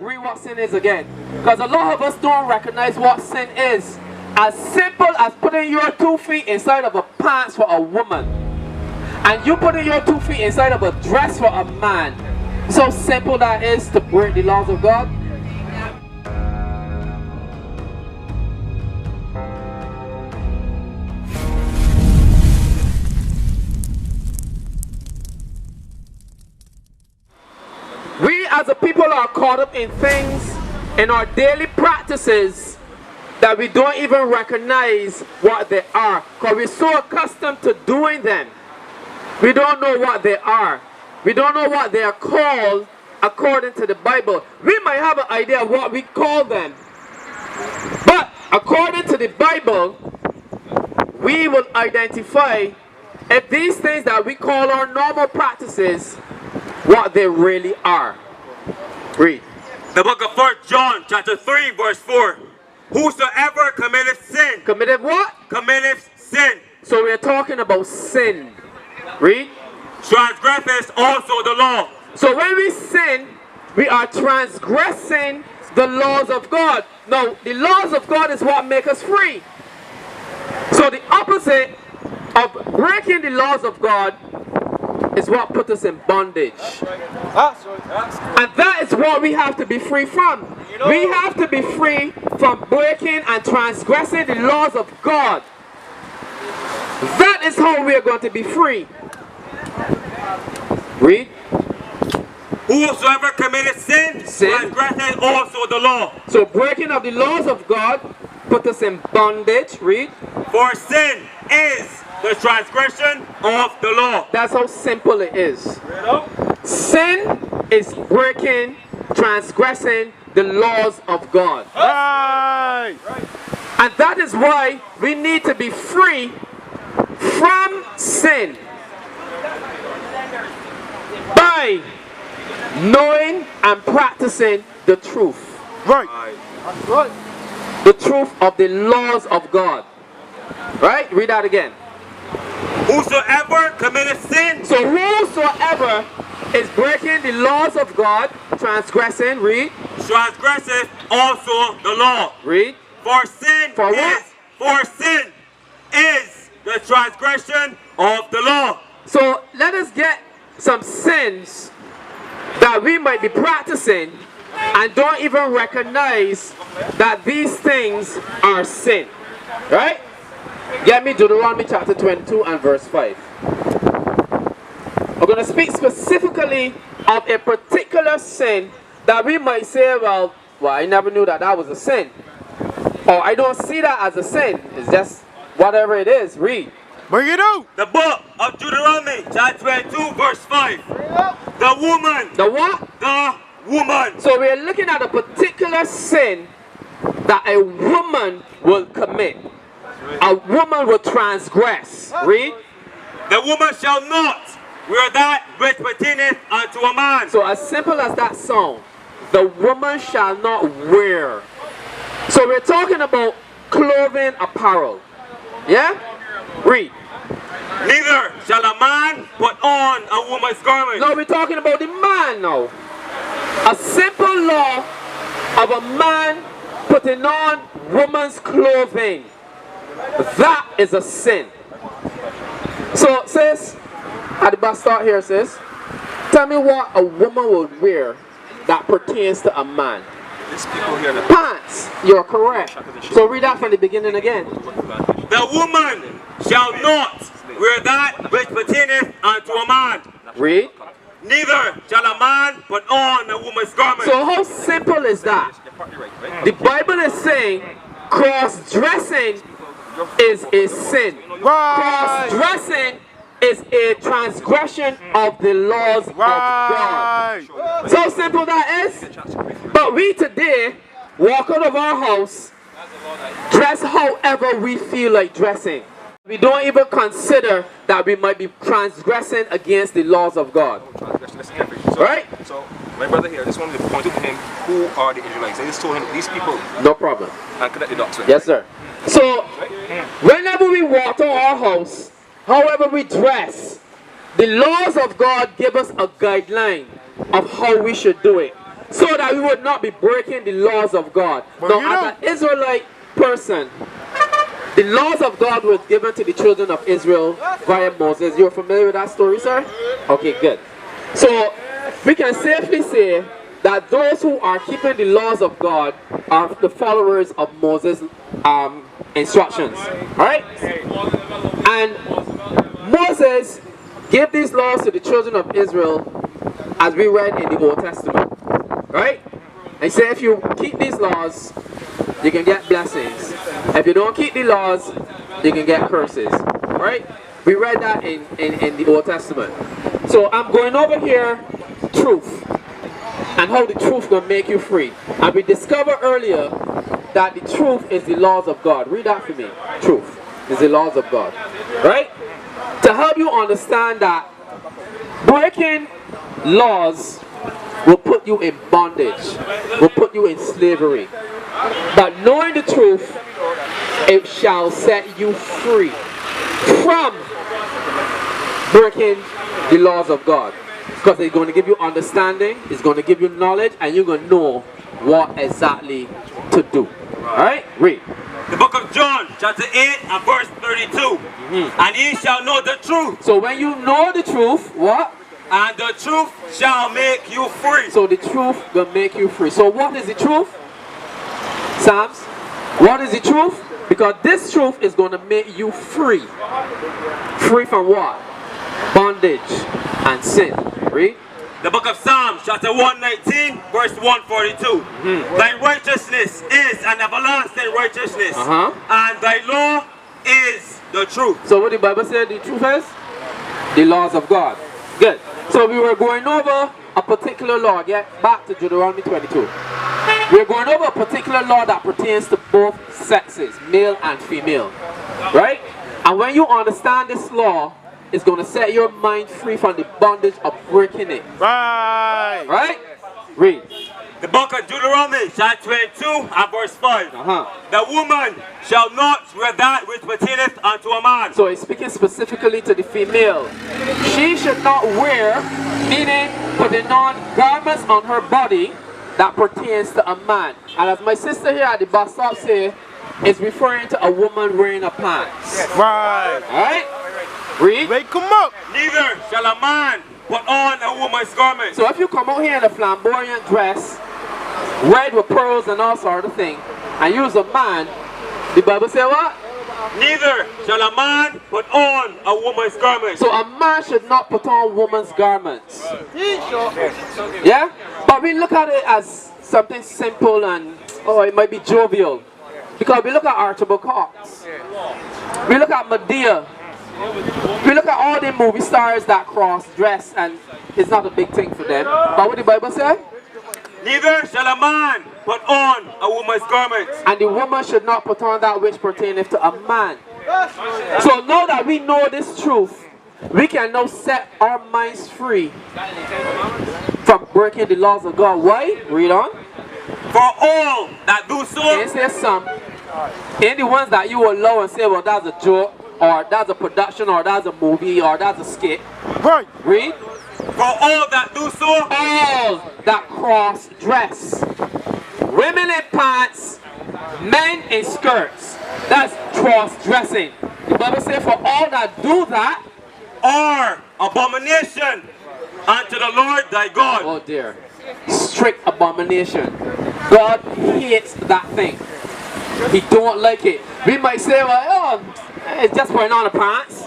read what sin is again. Because a lot of us don't recognize what sin is. As simple as putting your 2 feet inside of a pants for a woman. And you putting your 2 feet inside of a dress for a man. So simple that is to break the laws of God. We as a people are caught up in things in our daily practices that we don't even recognize what they are. Because we're so accustomed to doing them. We don't know what they are. We don't know what they are called according to the Bible. We might have an idea of what we call them. But according to the Bible, we will identify if these things that we call our normal practices, what they really are. Read. The book of 1 John chapter 3 verse 4. Whosoever committeth sin. Committed what? Committeth sin. So we're talking about sin. Read. Transgresseth also the law. So when we sin, we are transgressing the laws of God. Now, the laws of God is what make us free. So the opposite of breaking the laws of God is what puts us in bondage. And that is what we have to be free from. We have to be free from breaking and transgressing the laws of God. That is how we are going to be free. Read. Whosoever committeth sin, transgresseth also the law. So breaking of the laws of God put us in bondage. Read. For sin is the transgression of the law. That's how simple it is. Sin is breaking, transgressing the laws of God. Right. And that is why we need to be free from sin by knowing and practicing the truth. Right. That's right. The truth of the laws of God. Right? Read that again. Whosoever committeth sin. So whosoever is breaking the laws of God, transgressing, read. Transgresseth also the law. Read. For sin For what? is. For sin is the transgression of the law. So let us get some sins that we might be practicing and don't even recognize that these things are sin. Right? Get me Deuteronomy chapter 22 and verse 5. We're going to speak specifically of a particular sin that we might say, well, I never knew that that was a sin. Or I don't see that as a sin. It's just whatever it is. Read. Bring it out. The book of Deuteronomy chapter 22 verse 5. The woman. The what? The woman. So we're looking at a particular sin that a woman will commit. A woman will transgress. Read. The woman shall not wear that which pertaineth unto a man. So as simple as that song, the woman shall not wear. So we're talking about clothing, apparel. Yeah? Read. Neither shall a man put on a woman's garment. No, we're talking about the man now. A simple law of a man putting on woman's clothing. That is a sin. So, sis, at the bus start here, sis. Tell me what a woman would wear that pertains to a man. Pants. You're correct. So read that from the beginning again. The woman shall not wear that which pertaineth unto a man. Read. Neither shall a man put on a woman's garment. So how simple is that? The Bible is saying cross-dressing is a sin. Right. Cross-dressing is a transgression of the laws of God. So simple that is. But we today walk out of our house, dress however we feel like dressing. We don't even consider that we might be transgressing against the laws of God. Right? So, my brother here, I just wanted to point out to him who are the Israelites. I just told him these people. No problem. And connect the dots with. Yes, sir. So, whenever we walk to our house, however we dress, the laws of God give us a guideline of how we should do it. so that we would not be breaking the laws of God. Now, as an Israelite person, the laws of God were given to the children of Israel via Moses. You're familiar with that story, sir? Okay, good. So, we can safely say that those who are keeping the laws of God are the followers of Moses' instructions. Alright? And Moses gave these laws to the children of Israel as we read in the Old Testament. Right? He said if you keep these laws, you can get blessings. If you don't keep the laws, you can get curses. Right? We read that in the Old Testament. So I'm going over here, truth. And how the truth will make you free. And we discovered earlier that the truth is the laws of God. Read that for me. Truth is the laws of God. Right? To help you understand that breaking laws will put you in bondage, will put you in slavery. But knowing the truth, it shall set you free from breaking the laws of God. Because it's going to give you understanding, it's going to give you knowledge, and you're going to know what exactly to do. Alright? Read. The book of John, chapter 8 and verse 32. And ye shall know the truth. So when you know the truth, what? And the truth shall make you free. So the truth will make you free. So what is the truth? Psalms? What is the truth? Because this truth is going to make you free. Free from what? Bondage and sin. Read. The book of Psalms, chapter 119, verse 142. Thy righteousness is an everlasting righteousness, and thy law is the truth. So what the Bible said the truth is? The laws of God. Good. So we were going over a particular law. Get back to Deuteronomy 22. We're going over a particular law that pertains to both sexes, male and female. Right? And when you understand this law, it's going to set your mind free from the bondage of breaking it. Right. Right? Read. The book of Deuteronomy, chapter 22 and verse 5. The woman shall not wear that which pertaineth unto a man. So it's speaking specifically to the female. She should not wear, meaning putting on garments on her body that pertains to a man. And as my sister here at the bus stop said, it's referring to a woman wearing a pants. Right. Alright? Read. Wake him up. Neither shall a man put on a woman's garment. So if you come out here in a flamboyant dress, red with pearls and all sort of thing, and use a man, the Bible say what? Neither shall a man put on a woman's garment. So a man should not put on woman's garments. Yeah? But we look at it as something simple and, oh, it might be jovial. Because we look at Archibald Cox. We look at Medea. We look at all the movie stars that cross-dress and it's not a big thing for them. But what the Bible say? Neither shall a man put on a woman's garment. And the woman should not put on that which pertaineth to a man. So now that we know this truth, we can now set our minds free from breaking the laws of God. Why? Read on. For all that do so. It says some. Ain't the ones that you allow and say, well, that's a joke, or that's a production, or that's a movie, or that's a skit. Right. Read. For all that do so. All that cross-dress. Women in pants, men in skirts. That's cross-dressing. The Bible says for all that do that are abomination unto the Lord thy God. Oh dear. Strict abomination. God hates that thing. He don't like it. We might say, well, oh, it's just putting on a pants.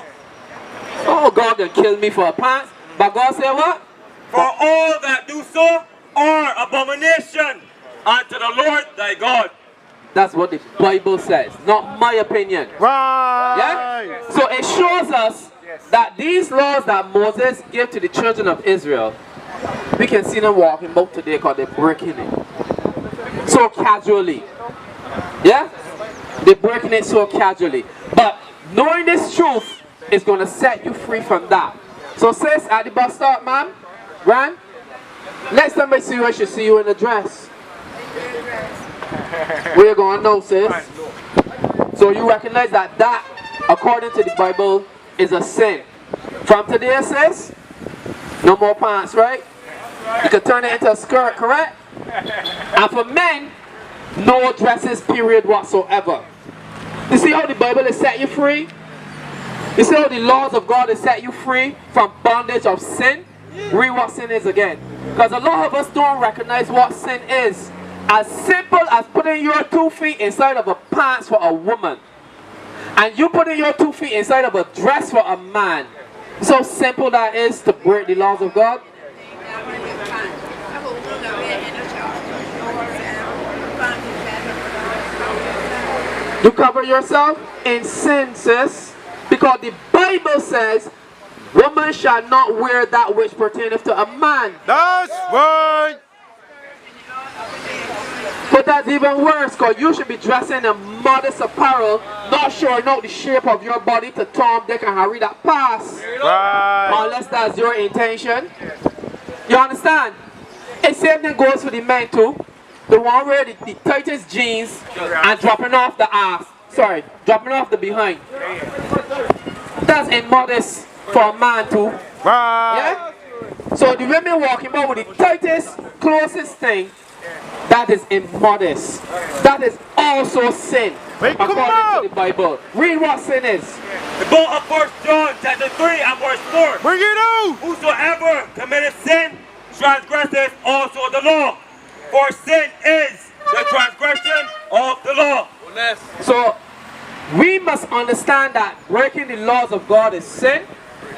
Oh, God can kill me for a pants. But God said what? For all that do so are abomination unto the Lord thy God. That's what the Bible says, not my opinion. Right. Yeah? So it shows us that these laws that Moses gave to the children of Israel, we can see them walking about today because they're breaking it so casually. Yeah? They're breaking it so casually. But knowing this truth is going to set you free from that. So sis, at the bus stop, ma'am, Ran, next time I see you, I should see you in a dress. Where you going now, sis? So you recognize that that, according to the Bible, is a sin. From today, sis, no more pants, right? You can turn it into a skirt, correct? And for men, no dresses period whatsoever. You see how the Bible has set you free? You see how the laws of God has set you free from bondage of sin? Read what sin is again. Because a lot of us don't recognize what sin is. As simple as putting your 2 feet inside of a pants for a woman. And you putting your 2 feet inside of a dress for a man. So simple that is to break the laws of God. You cover yourself in sin, sis. Because the Bible says, woman shall not wear that which pertaineth to a man. That's right. But that's even worse, because you should be dressing in modest apparel, not showing out the shape of your body to Tom, Dick, and Harry that pass. Right. Unless that's your intention. You understand? The same thing goes for the men too. The one wear the tightest jeans and dropping off the ass. Sorry, dropping off the behind. That's immodest for a man too. Right. Yeah? So the women walking about with the tightest, closest thing, that is immodest. That is also sin. According to the Bible. Read what sin is. The book of 1 John chapter 3 and verse 4. Bring it on. Whosoever committeth sin transgresseth also the law. For sin is the transgression of the law. So we must understand that breaking the laws of God is sin,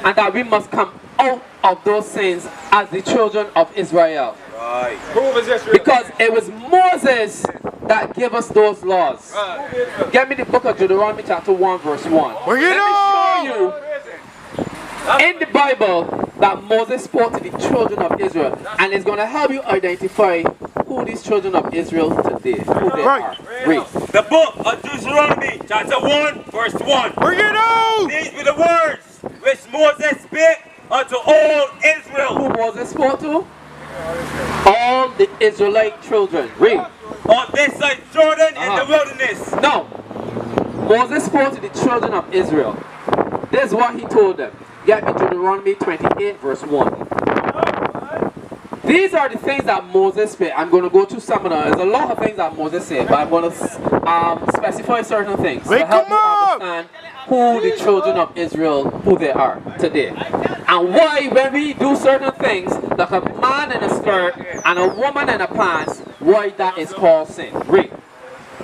and that we must come out of those sins as the children of Israel. Right. Because it was Moses that gave us those laws. Get me the book of Deuteronomy chapter 1 verse 1. Bring it Let me on. show you in the Bible that Moses spoke to the children of Israel, and it's going to help you identify who these children of Israel today, who they are. Read. The book of Deuteronomy chapter 1 verse 1. Bring it on. These be the words which Moses spake unto all Israel. Who Moses spoke to? All the Israelite children. Read. On this side Jordan in the wilderness. No. Moses spoke to the children of Israel. This is what he told them. Get me Deuteronomy 28 verse 1. These are the things that Moses said. I'm going to go through some of them. There's a lot of things that Moses said, but I'm going to specify certain things to help you understand who the children of Israel, who they are today. And why when we do certain things, like a man in a skirt and a woman in a pants, why that is called sin. Read.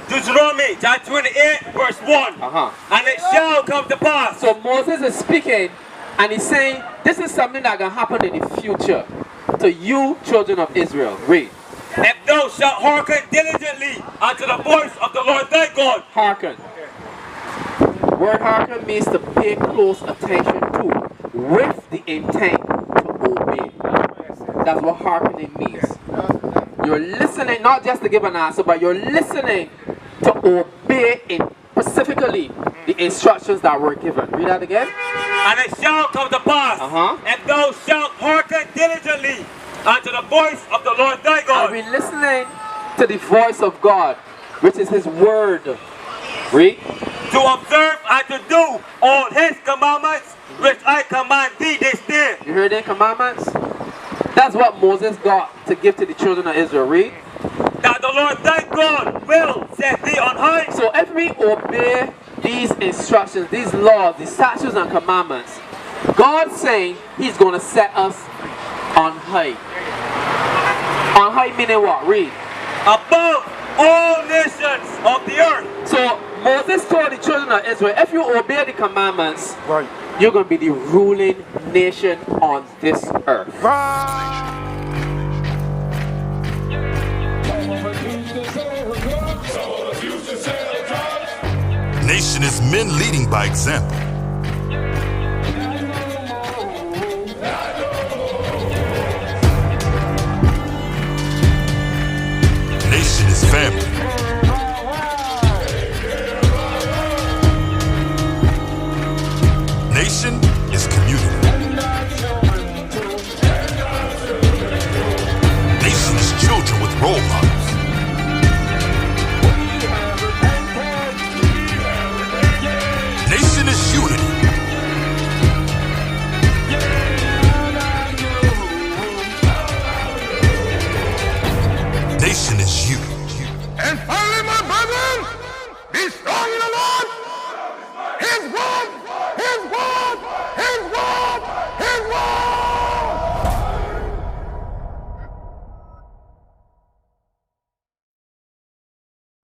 Deuteronomy chapter 28 verse 1. And it shall come to pass. So Moses is speaking and he's saying this is something that can happen in the future to you children of Israel. Read. If thou shalt hearken diligently unto the voice of the Lord thy God. Hearken. Word hearken means to pay close attention to with the intent to obey. That's what hearkening means. You're listening not just to give an answer, but you're listening to obey specifically the instructions that were given. Read that again. And it shall come to pass, if thou shalt hearken diligently unto the voice of the Lord thy God. Are we listening to the voice of God, which is his word? Read. To observe and to do all his commandments, which I command thee this day. You heard the commandments? That's what Moses got to give to the children of Israel. Read. That the Lord thy God will set thee on high. So if we obey these instructions, these laws, these statutes and commandments, God's saying he's going to set us on high. On high meaning what? Read. Above all nations of the earth. So Moses told the children of Israel, if you obey the commandments, Right. you're going to be the ruling nation on this earth. Right. Nation is men leading by example. Nation is family. Nation is community. Nation is children with role models. Nation is unity. And finally, my brethren, be strong in